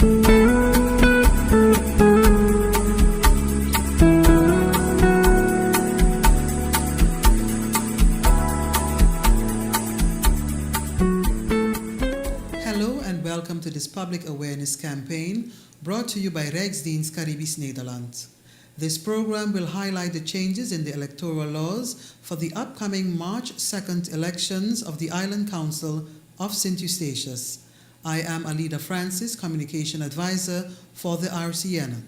Welcome to this public awareness campaign brought to you by Rijkdienst, Caribisch, Nederland. This program will highlight the changes in the electoral laws for the upcoming March 2nd elections of the Island Council of St. Eustatius. I am Alida Francis, Communication Advisor for the RCN.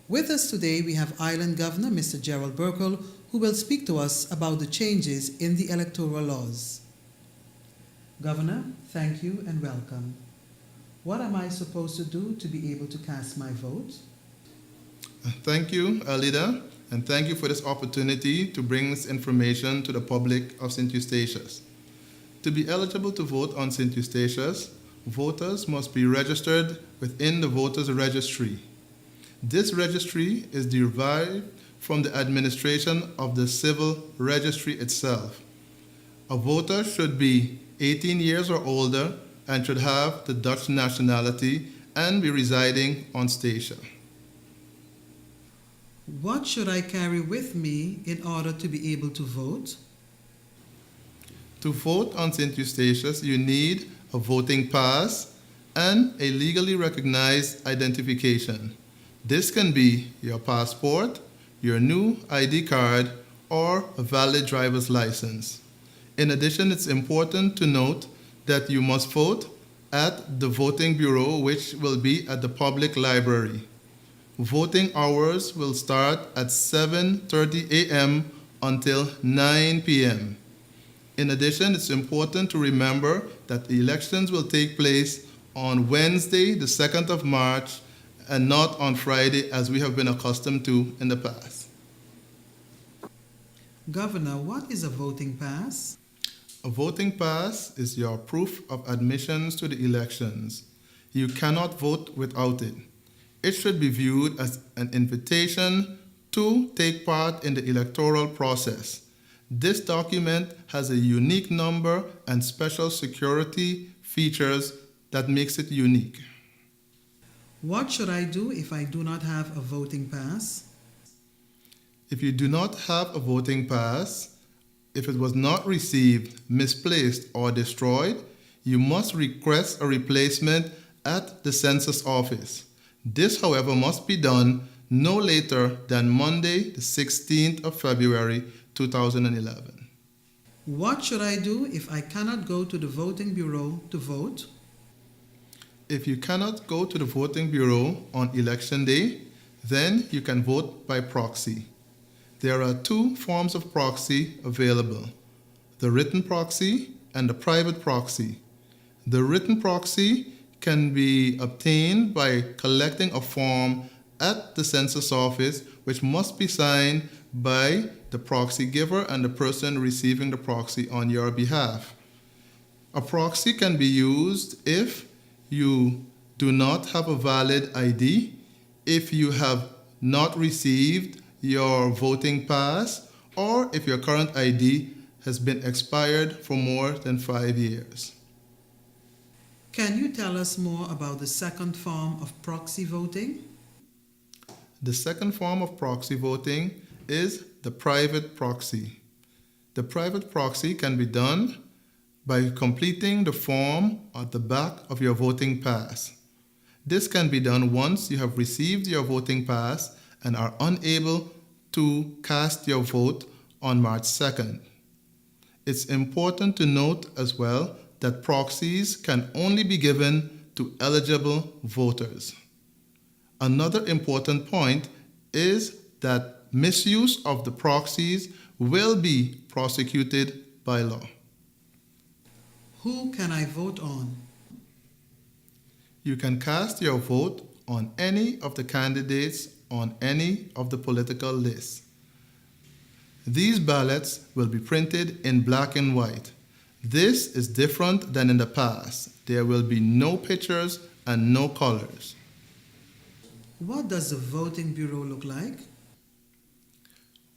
With us today we have Island Governor Mr. Gerald Berkel, who will speak to us about the changes in the electoral laws. Governor, thank you and welcome. What am I supposed to do to be able to cast my vote? Thank you, Alida, and thank you for this opportunity to bring this information to the public of St. Eustatius. To be eligible to vote on St. Eustatius, voters must be registered within the voters' registry. This registry is derived from the administration of the civil registry itself. A voter should be 18 years or older and should have the Dutch nationality and be residing on Statia. What should I carry with me in order to be able to vote? To vote on St. Eustatius, you need a voting pass and a legally recognized identification. This can be your passport, your new ID card, or a valid driver's license. In addition, it's important to note that you must vote at the voting bureau, which will be at the public library. Voting hours will start at 7:30 a.m. until 9 p.m. In addition, it's important to remember that the elections will take place on Wednesday, the 2nd of March, and not on Friday, as we have been accustomed to in the past. Governor, what is a voting pass? A voting pass is your proof of admissions to the elections. You cannot vote without it. It should be viewed as an invitation to take part in the electoral process. This document has a unique number and special security features that makes it unique. What should I do if I do not have a voting pass? If you do not have a voting pass, if it was not received, misplaced, or destroyed, you must request a replacement at the census office. This, however, must be done no later than Monday, the 16th of February, 2011. What should I do if I cannot go to the voting bureau to vote? If you cannot go to the voting bureau on election day, then you can vote by proxy. There are two forms of proxy available, the written proxy and the private proxy. The written proxy can be obtained by collecting a form at the census office, which must be signed by the proxy giver and the person receiving the proxy on your behalf. A proxy can be used if you do not have a valid ID, if you have not received your voting pass, or if your current ID has been expired for more than 5 years. Can you tell us more about the second form of proxy voting? The second form of proxy voting is the private proxy. The private proxy can be done by completing the form at the back of your voting pass. This can be done once you have received your voting pass and are unable to cast your vote on March 2nd. It's important to note as well that proxies can only be given to eligible voters. Another important point is that misuse of the proxies will be prosecuted by law. Who can I vote on? You can cast your vote on any of the candidates on any of the political lists. These ballots will be printed in black and white. This is different than in the past. There will be no pictures and no colors. What does the voting bureau look like?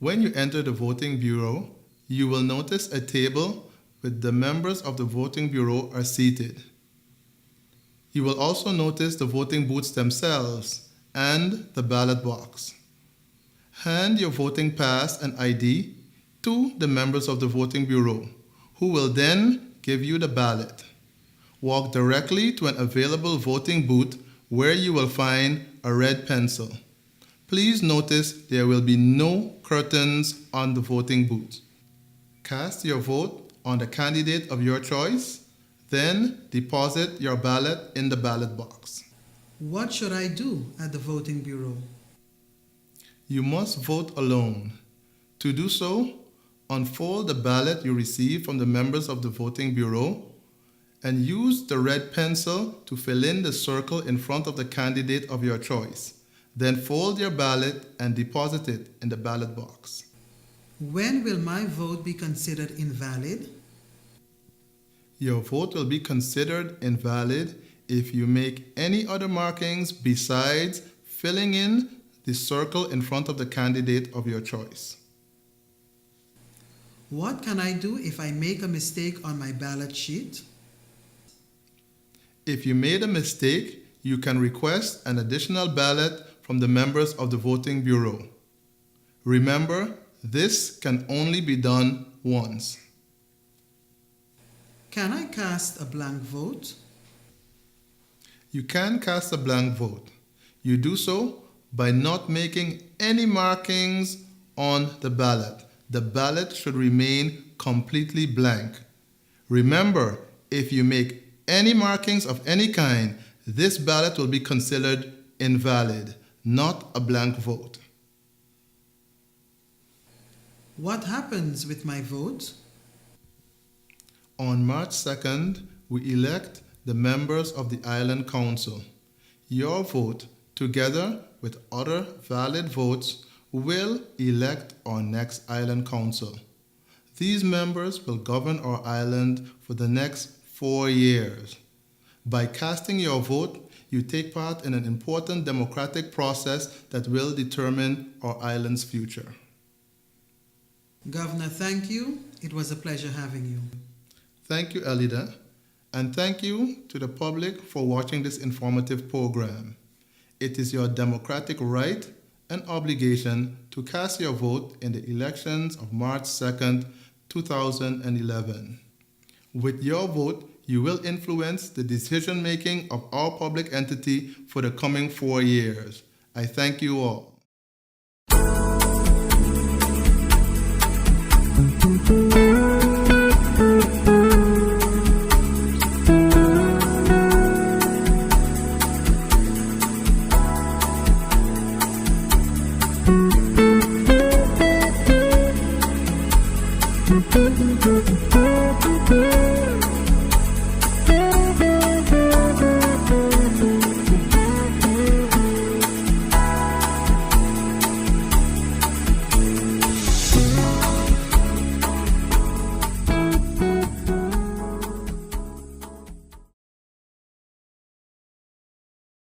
When you enter the voting bureau, you will notice a table with the members of the voting bureau are seated. You will also notice the voting booths themselves and the ballot box. Hand your voting pass and ID to the members of the voting bureau, who will then give you the ballot. Walk directly to an available voting booth where you will find a red pencil. Please notice there will be no curtains on the voting booth. Cast your vote on the candidate of your choice, then deposit your ballot in the ballot box. What should I do at the voting bureau? You must vote alone. To do so, unfold the ballot you receive from the members of the voting bureau and use the red pencil to fill in the circle in front of the candidate of your choice. Then fold your ballot and deposit it in the ballot box. When will my vote be considered invalid? Your vote will be considered invalid if you make any other markings besides filling in the circle in front of the candidate of your choice. What can I do if I make a mistake on my ballot sheet? If you made a mistake, you can request an additional ballot from the members of the voting bureau. Remember, this can only be done once. Can I cast a blank vote? You can cast a blank vote. You do so by not making any markings on the ballot. The ballot should remain completely blank. Remember, if you make any markings of any kind, this ballot will be considered invalid, not a blank vote. What happens with my vote? On March 2nd, we elect the members of the Island Council. Your vote, together with other valid votes, will elect our next Island Council. These members will govern our island for the next 4 years. By casting your vote, you take part in an important democratic process that will determine our island's future. Governor, thank you. It was a pleasure having you. Thank you, Alida, and thank you to the public for watching this informative program. It is your democratic right and obligation to cast your vote in the elections of March 2nd, 2011. With your vote, you will influence the decision-making of our public entity for the coming 4 years. I thank you all.